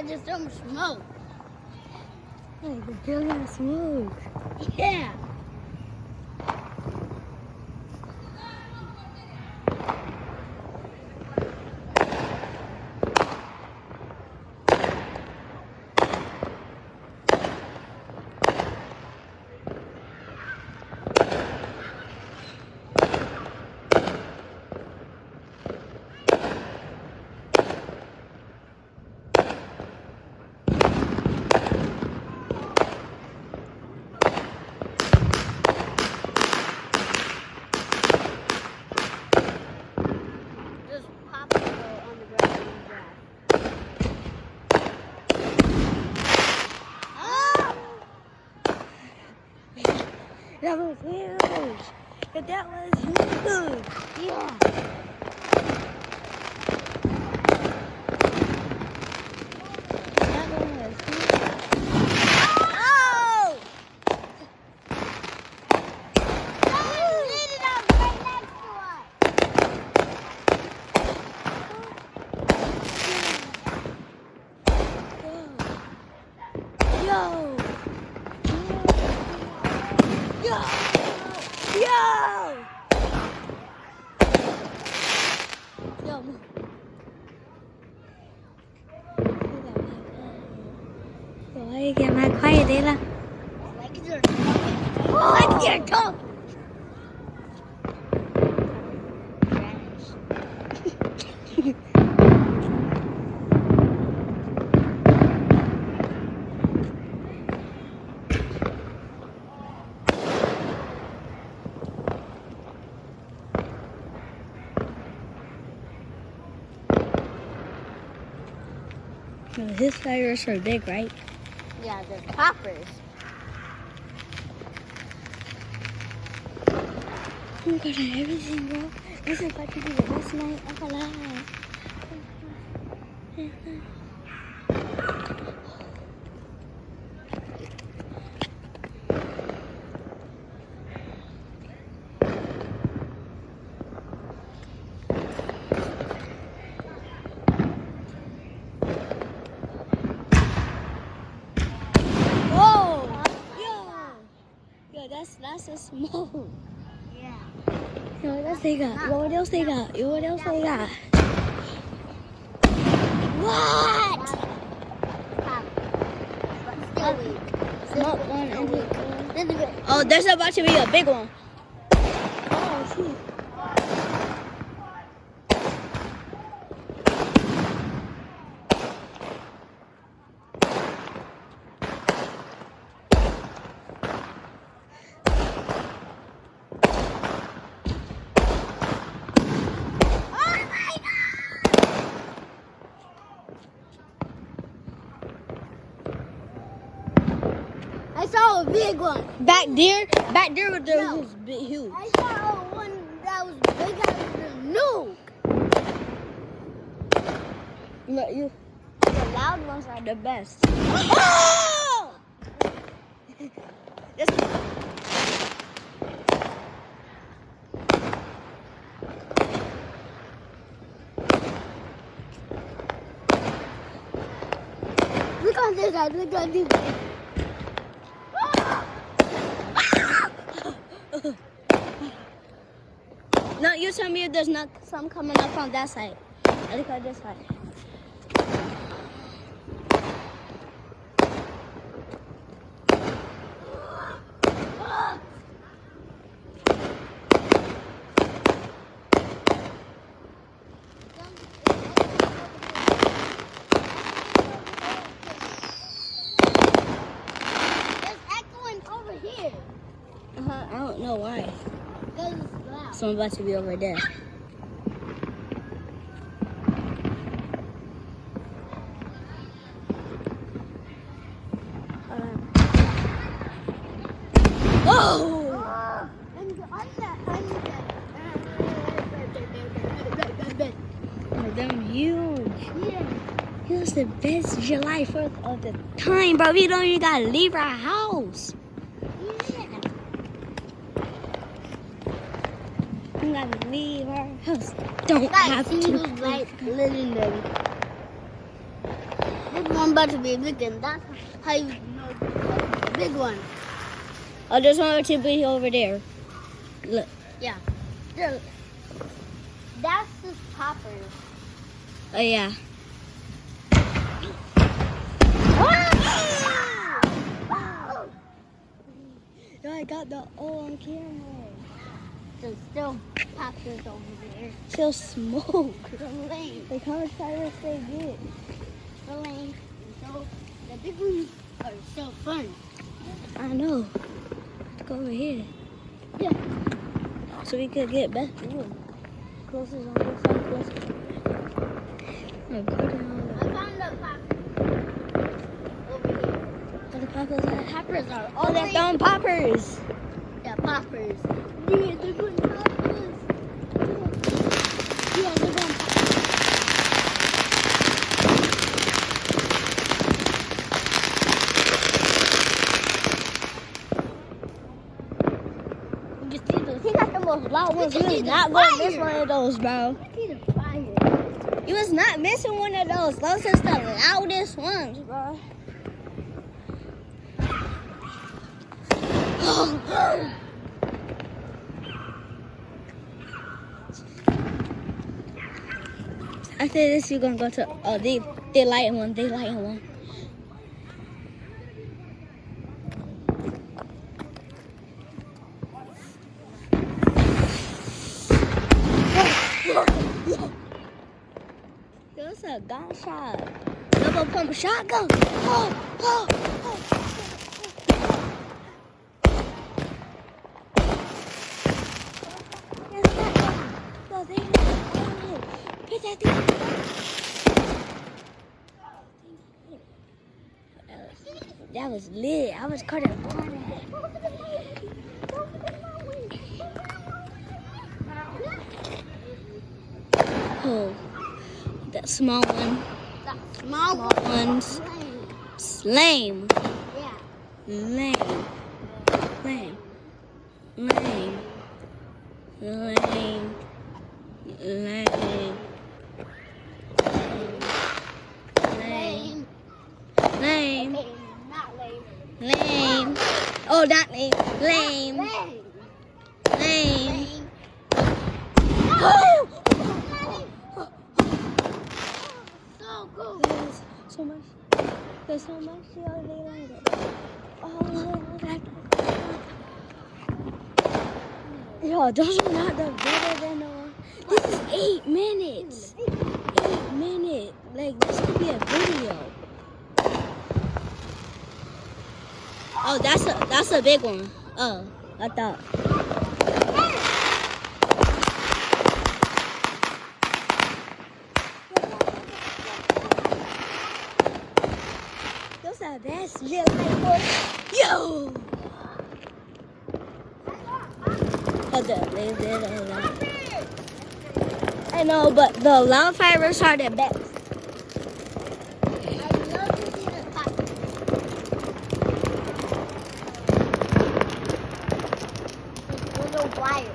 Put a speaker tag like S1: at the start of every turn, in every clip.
S1: just some smoke.
S2: Like the billion smoke.
S1: Yeah. Just pop it on the ground and grass. Oh!
S2: That was huge. That was huge.
S1: Yeah.
S2: That one was huge.
S1: Oh! Someone lit it up right next to us.
S2: Yo. Yo. Yo. Yo. Why you get my quiet, Dayla?
S1: Like your tongue. Like your tongue.
S2: No, his fires are big, right?
S1: Yeah, they're poppers.
S2: Oh my god, everything, bro. This is about to be the best night of our lives. Whoa! Yo, that's a smoke.
S1: Yeah.
S2: Yo, what else they got? Yo, what else they got? Yo, what else they got? What?
S1: Pop. But still weak.
S2: Smoke one and
S1: weak. This is good.
S2: oh, there's about to be a big one. Oh, shoot.
S1: Oh my God! I saw a big one.
S2: Back there was
S1: No.
S2: was big, huge.
S1: I saw one that was big as a nuke.
S2: Look, the loud ones are the best. Oh!
S1: Look on this side. Look on this side.
S2: No, you tell me if there's not some coming up on that side. I look at this side.
S1: It's echoing over here.
S2: I don't know why.
S1: Because it's loud.
S2: Someone's about to be over there. Oh! Them huge.
S1: Yeah.
S2: It was the best July 4th of the time, bro. We don't even gotta leave our house.
S1: Yeah.
S2: We gotta leave our house. Don't
S1: Like
S2: have
S1: single
S2: to.
S1: light legendary. This this one about to be big, and that's how you know it's a big one.
S2: Oh, there's one to be over there. Look.
S1: Yeah. There. That's just poppers.
S2: Oh, yeah. Yo, I got the O on camera.
S1: There's still poppers over there.
S2: Still smoke.
S1: The lane.
S2: Like, how much fireworks they get?
S1: The lane. So the big ones are so fun.
S2: I know. Let's go over here.
S1: Yeah.
S2: So we could get best view. Closest on this side, closest. Oh, go down.
S1: I found the poppers over here.
S2: Where the poppers at?
S1: Poppers are
S2: Oh,
S1: over
S2: they're
S1: here.
S2: throwing poppers.
S1: Yeah, poppers. Yeah, they're going poppers. Yeah, they're going poppers. You can see those.
S2: He got the most loud ones.
S1: You
S2: You
S1: can
S2: was
S1: see the
S2: not going to miss
S1: fire.
S2: one of those, bro.
S1: See the fire.
S2: You was not missing one of those. Those is the loudest ones, bro. After this, you're gonna go to they lighting one. They lighting one. That's a gunshot. Double pump shotgun. Oh, oh, oh. Yes, that one. No, they didn't get it. Get that thing. That was lit. I was caught at water. Oh, that small one.
S1: The small
S2: Ones. Lame.
S1: Yeah.
S2: Lame. Lame. Lame. Lame. Lame. Lame. Lame.
S1: Okay, not lame.
S2: Lame. Oh, not lame. Lame.
S1: Lame.
S2: Lame.
S1: Lame.
S2: Oh!
S1: So cool.
S2: There's so much. There's so much the other day later. Oh, that. Yo, those are not the better than the one. This is 8 minutes. 8 minutes. Like, this could be a video. Oh, that's a big one. Oh, I thought. Those are best. Yeah, yo. Oh, they did a lot. I know, but the loud fireworks are the best.
S1: I love to see the poppers. Little wire.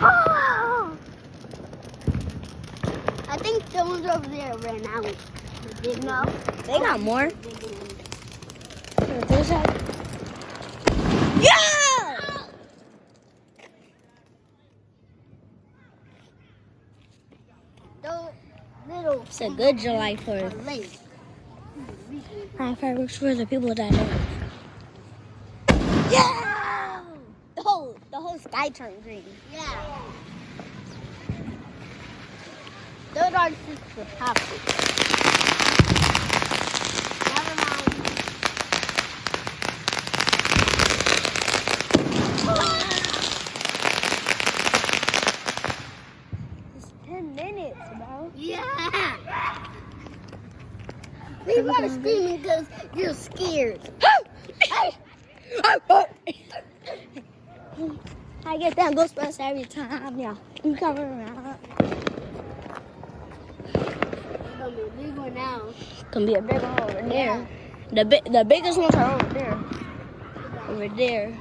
S1: Oh! I think the ones over there ran out. No.
S2: They got more.
S1: Big ones.
S2: There's a... Yeah!
S1: Those little
S2: It's a good July 4th.
S1: late.
S2: Fireworks for the people that know. Yeah! The whole sky turned green.
S1: Yeah. Those are just for poppers. Never mind.
S2: It's 10 minutes, bro.
S1: Yeah. People are screaming because you're scared.
S2: I get that Ghostbusters every time, yeah. You come around.
S1: It's gonna be a big one now.
S2: Can be a big one over there. The biggest ones are over there. Over there.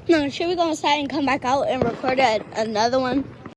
S2: No, should we go inside and come back out and record another one?